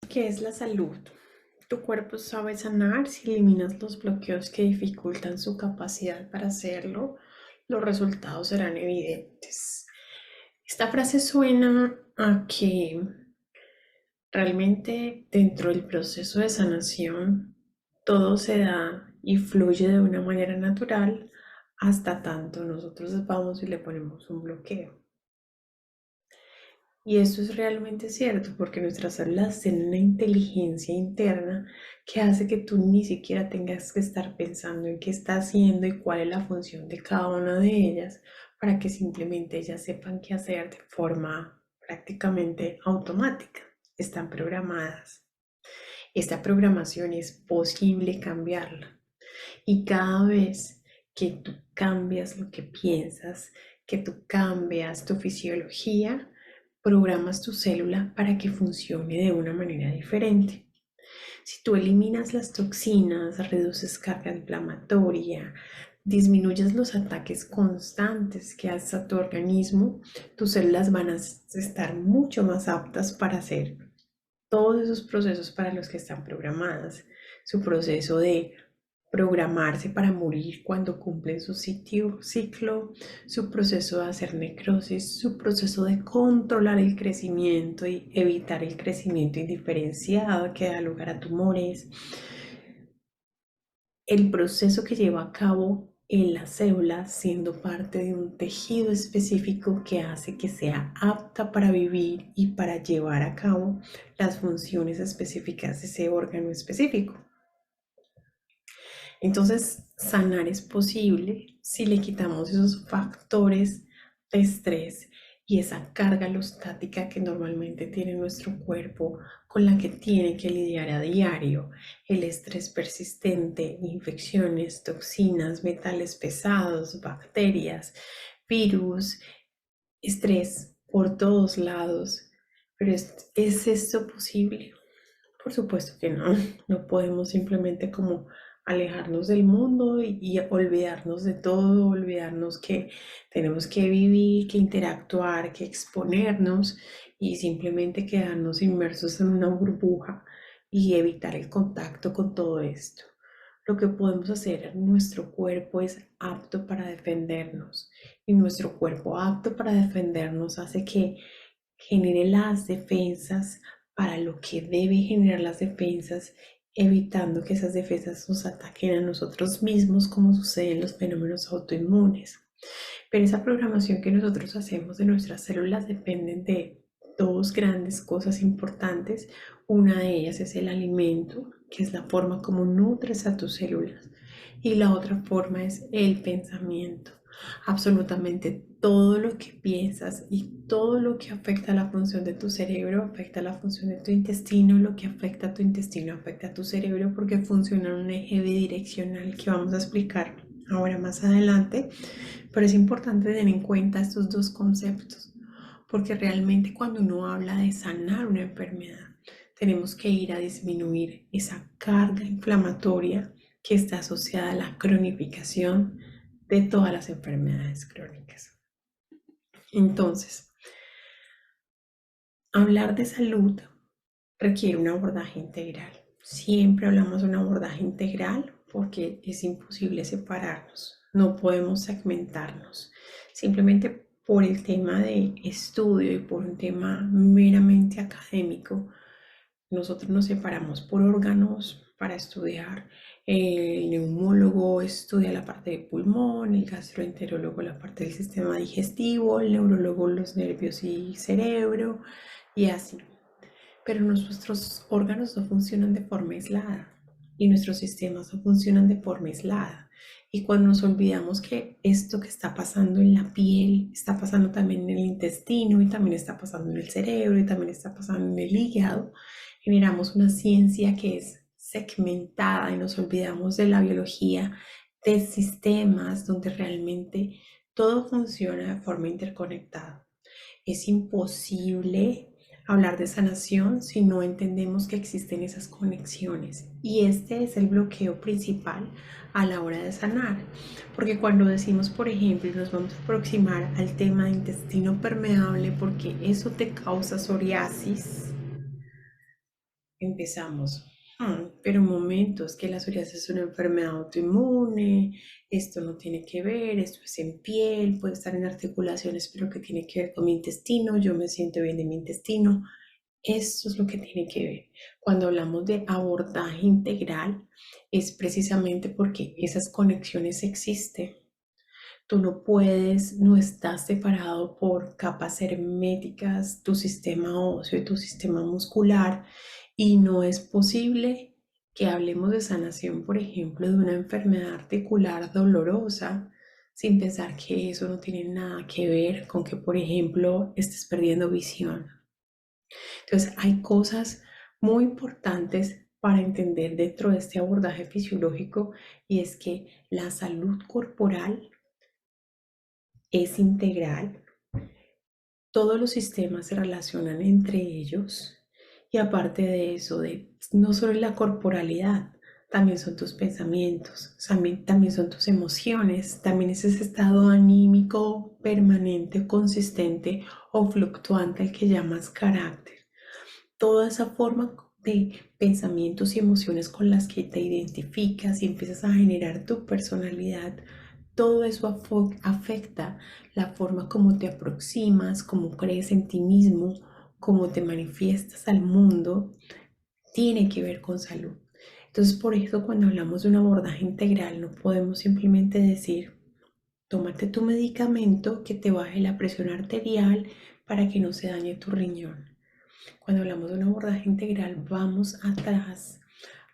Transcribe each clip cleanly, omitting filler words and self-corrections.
¿Qué es la salud? Tu cuerpo sabe sanar si eliminas los bloqueos que dificultan su capacidad para hacerlo. Los resultados serán evidentes. Esta frase suena a que realmente dentro del proceso de sanación todo se da y fluye de una manera natural hasta tanto nosotros vamos y le ponemos un bloqueo. Y esto es realmente cierto porque nuestras células tienen una inteligencia interna que hace que tú ni siquiera tengas que estar pensando en qué está haciendo y cuál es la función de cada una de ellas para que simplemente ellas sepan qué hacer de forma prácticamente automática. Están programadas. Esta programación es posible cambiarla. Y cada vez que tú cambias lo que piensas, que tú cambias tu fisiología, programas tu célula para que funcione de una manera diferente. Si tú eliminas las toxinas, reduces carga inflamatoria, disminuyes los ataques constantes que hace a tu organismo, tus células van a estar mucho más aptas para hacer todos esos procesos para los que están programadas. Su proceso de programarse para morir cuando cumplen su ciclo, su proceso de hacer necrosis, su proceso de controlar el crecimiento y evitar el crecimiento indiferenciado que da lugar a tumores, el proceso que lleva a cabo en la célula siendo parte de un tejido específico que hace que sea apta para vivir y para llevar a cabo las funciones específicas de ese órgano específico. Entonces, sanar es posible si le quitamos esos factores de estrés y esa carga alostática que normalmente tiene nuestro cuerpo con la que tiene que lidiar a diario. El estrés persistente, infecciones, toxinas, metales pesados, bacterias, virus, estrés por todos lados. Pero ¿es esto posible? Por supuesto que no, no podemos simplemente como alejarnos del mundo y olvidarnos de todo, olvidarnos que tenemos que vivir, que interactuar, que exponernos y simplemente quedarnos inmersos en una burbuja y evitar el contacto con todo esto. Lo que podemos hacer en nuestro cuerpo es apto para defendernos y nuestro cuerpo apto para defendernos hace que genere las defensas para lo que debe generar las defensas, evitando que esas defensas nos ataquen a nosotros mismos, como sucede en los fenómenos autoinmunes. Pero esa programación que nosotros hacemos de nuestras células depende de dos grandes cosas importantes. Una de ellas es el alimento, que es la forma como nutres a tus células. Y la otra forma es el pensamiento. Absolutamente todo lo que piensas y todo lo que afecta a la función de tu cerebro afecta a la función de tu intestino. Lo que afecta a tu intestino afecta a tu cerebro porque funciona en un eje bidireccional que vamos a explicar ahora más adelante. Pero es importante tener en cuenta estos dos conceptos porque realmente cuando uno habla de sanar una enfermedad tenemos que ir a disminuir esa carga inflamatoria que está asociada a la cronificación de todas las enfermedades crónicas. Entonces, hablar de salud requiere un abordaje integral. Siempre hablamos de un abordaje integral porque es imposible separarnos, no podemos segmentarnos. Simplemente por el tema de estudio y por un tema meramente académico, nosotros nos separamos por órganos para estudiar. El neumólogo estudia la parte de pulmón, el gastroenterólogo la parte del sistema digestivo, el neurólogo los nervios y cerebro y así. Pero nuestros órganos no funcionan de forma aislada y nuestros sistemas no funcionan de forma aislada. Y cuando nos olvidamos que esto que está pasando en la piel está pasando también en el intestino y también está pasando en el cerebro y también está pasando en el hígado, generamos una ciencia que es segmentada y nos olvidamos de la biología de sistemas donde realmente todo funciona de forma interconectada. Es imposible hablar de sanación si no entendemos que existen esas conexiones. Y este es el bloqueo principal a la hora de sanar. Porque cuando decimos, por ejemplo, nos vamos a aproximar al tema de intestino permeable porque eso te causa psoriasis, empezamos. Pero un momento, es que la psoriasis es una enfermedad autoinmune, esto no tiene que ver, esto es en piel, puede estar en articulaciones, pero que tiene que ver con mi intestino, yo me siento bien de mi intestino. Esto es lo que tiene que ver. Cuando hablamos de abordaje integral, es precisamente porque esas conexiones existen. Tú no puedes, no estás separado por capas herméticas, tu sistema óseo y tu sistema muscular, y no es posible que hablemos de sanación, por ejemplo, de una enfermedad articular dolorosa, sin pensar que eso no tiene nada que ver con que, por ejemplo, estés perdiendo visión. Entonces, hay cosas muy importantes para entender dentro de este abordaje fisiológico, y es que la salud corporal es integral, todos los sistemas se relacionan entre ellos, y aparte de eso, no solo la corporalidad, también son tus pensamientos, también son tus emociones, también es ese estado anímico permanente, consistente o fluctuante al que llamas carácter. Toda esa forma de pensamientos y emociones con las que te identificas y empiezas a generar tu personalidad, todo eso afecta la forma como te aproximas, cómo crees en ti mismo, cómo te manifiestas al mundo, tiene que ver con salud. Entonces, por eso cuando hablamos de un abordaje integral, no podemos simplemente decir, tómate tu medicamento que te baje la presión arterial para que no se dañe tu riñón. Cuando hablamos de un abordaje integral, vamos atrás,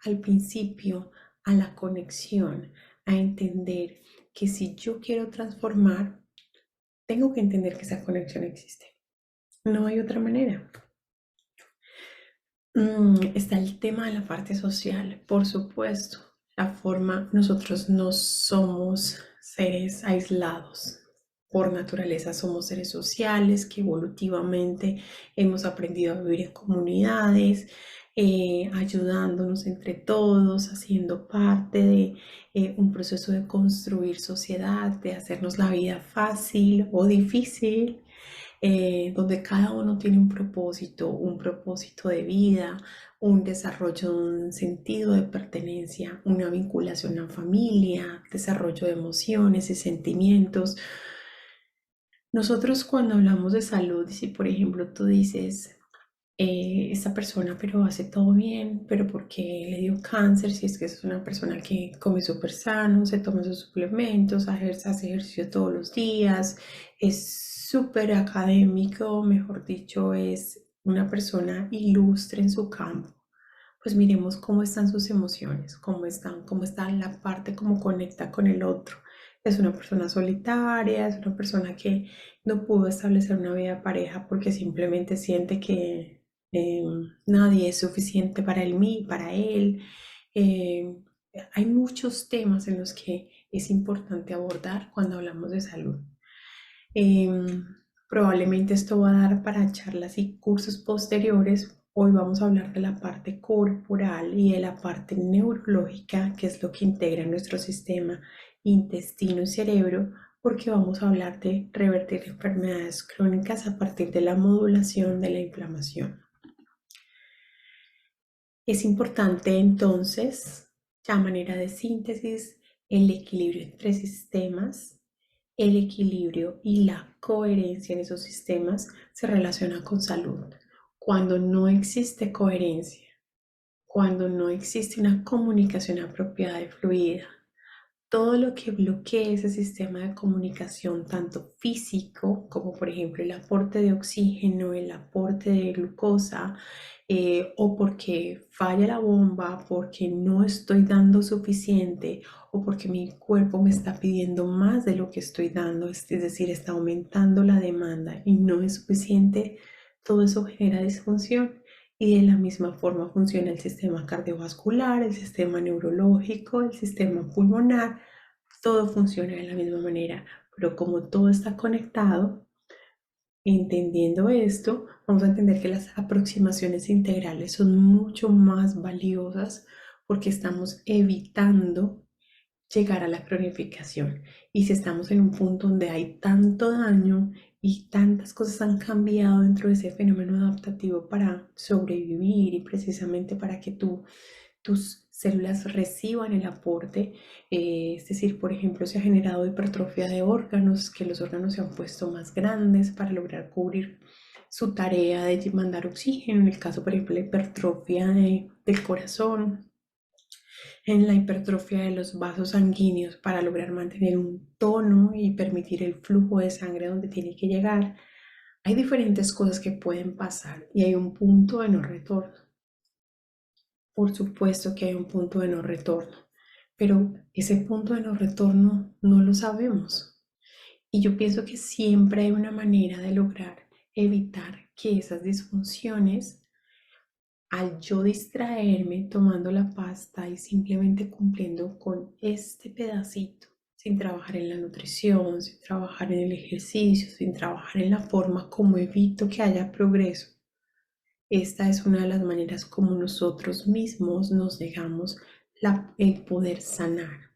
al principio, a la conexión, a entender que si yo quiero transformar, tengo que entender que esa conexión existe. No hay otra manera. Está el tema de la parte social, por supuesto. La forma, nosotros no somos seres aislados. Por naturaleza somos seres sociales que evolutivamente hemos aprendido a vivir en comunidades, ayudándonos entre todos, haciendo parte de un proceso de construir sociedad, de hacernos la vida fácil o difícil, donde cada uno tiene un propósito de vida, un desarrollo, un sentido de pertenencia, una vinculación a familia, desarrollo de emociones y sentimientos. Nosotros cuando hablamos de salud, si por ejemplo tú dices, esta persona pero hace todo bien, pero ¿por qué le dio cáncer? Si es que es una persona que come súper sano, se toma sus suplementos, hace ejercicio todos los días, es súper académico, mejor dicho, es una persona ilustre en su campo. Pues miremos cómo están sus emociones, cómo está la parte, cómo conecta con el otro. Es una persona solitaria, es una persona que no pudo establecer una vida de pareja porque simplemente siente que eh, nadie es suficiente para él, para él. Eh, Hay muchos temas en los que es importante abordar cuando hablamos de salud. Em, Probablemente esto va a dar para charlas y cursos posteriores. Hoy vamos a hablar de la parte corporal y de la parte neurológica, que es lo que integra nuestro sistema intestino y cerebro, porque vamos a hablar de revertir enfermedades crónicas a partir de la modulación de la inflamación. Es importante entonces, a manera de síntesis, el equilibrio entre sistemas. El equilibrio y la coherencia en esos sistemas se relaciona con salud. Cuando no existe coherencia, cuando no existe una comunicación apropiada y fluida, todo lo que bloquee ese sistema de comunicación, tanto físico como por ejemplo el aporte de oxígeno, el aporte de glucosa, o porque falla la bomba, porque no estoy dando suficiente o porque mi cuerpo me está pidiendo más de lo que estoy dando, es decir, está aumentando la demanda y no es suficiente, todo eso genera disfunción. Y de la misma forma funciona el sistema cardiovascular, el sistema neurológico, el sistema pulmonar, todo funciona de la misma manera, pero como todo está conectado, entendiendo esto, vamos a entender que las aproximaciones integrales son mucho más valiosas porque estamos evitando llegar a la cronificación. Y si estamos en un punto donde hay tanto daño y tantas cosas han cambiado dentro de ese fenómeno adaptativo para sobrevivir y precisamente para que tus células reciban el aporte. Es decir, por ejemplo, se ha generado hipertrofia de órganos, que los órganos se han puesto más grandes para lograr cubrir su tarea de mandar oxígeno, en el caso, por ejemplo, la hipertrofia del corazón, en la hipertrofia de los vasos sanguíneos para lograr mantener un tono y permitir el flujo de sangre donde tiene que llegar. Hay diferentes cosas que pueden pasar y hay un punto de no retorno. Por supuesto que hay un punto de no retorno, pero ese punto de no retorno no lo sabemos. Y yo pienso que siempre hay una manera de lograr evitar que esas disfunciones, al yo distraerme tomando la pasta y simplemente cumpliendo con este pedacito, sin trabajar en la nutrición, sin trabajar en el ejercicio, sin trabajar en la forma como evito que haya progreso, esta es una de las maneras como nosotros mismos nos negamos el poder sanar.